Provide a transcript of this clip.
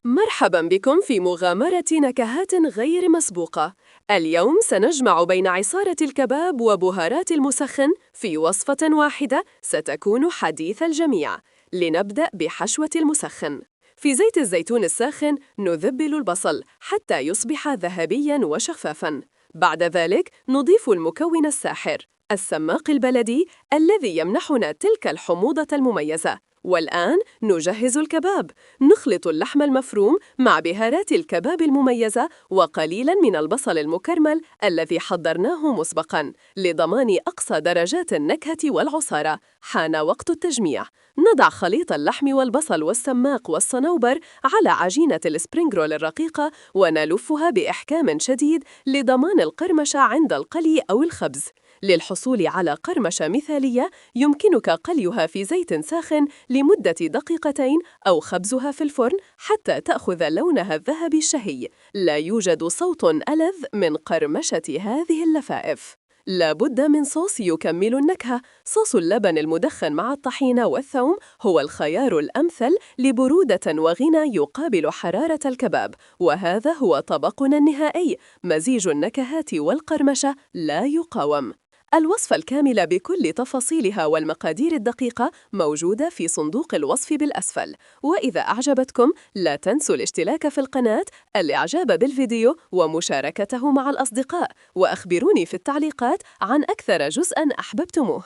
مرحبا بكم في مغامرة نكهات غير مسبوقة. اليوم سنجمع بين عصارة الكباب وبهارات المسخن في وصفة واحدة ستكون حديث الجميع. لنبدأ بحشوة المسخن. في زيت الزيتون الساخن نذبل البصل حتى يصبح ذهبياً وشفافاً. بعد ذلك نضيف المكون الساحر، السماق البلدي الذي يمنحنا تلك الحموضة المميزة. والآن نجهز الكباب. نخلط اللحم المفروم مع بهارات الكباب المميزة وقليلاً من البصل المكرمل الذي حضرناه مسبقاً لضمان أقصى درجات النكهة والعصارة. حان وقت التجميع. نضع خليط اللحم والبصل والسماق والصنوبر على عجينة السبرينغ رول الرقيقة ونلفها بإحكام شديد لضمان القرمشة عند القلي أو الخبز. للحصول على قرمشة مثالية يمكنك قليها في زيت ساخن لمدة دقيقتين أو خبزها في الفرن حتى تأخذ لونها الذهبي الشهي. لا يوجد صوت ألذ من قرمشة هذه اللفائف. لابد من صوص يكمل النكهة. صوص اللبن المدخن مع الطحينة والثوم هو الخيار الأمثل لبرودة وغنى يقابل حرارة الكباب، وهذا هو طبقنا النهائي، مزيج النكهات والقرمشة لا يقاوم. الوصفة الكاملة بكل تفاصيلها والمقادير الدقيقة موجودة في صندوق الوصف بالأسفل. وإذا أعجبتكم لا تنسوا الاشتراك في القناة، الإعجاب بالفيديو ومشاركته مع الأصدقاء، وأخبروني في التعليقات عن أكثر جزء أحببتموه.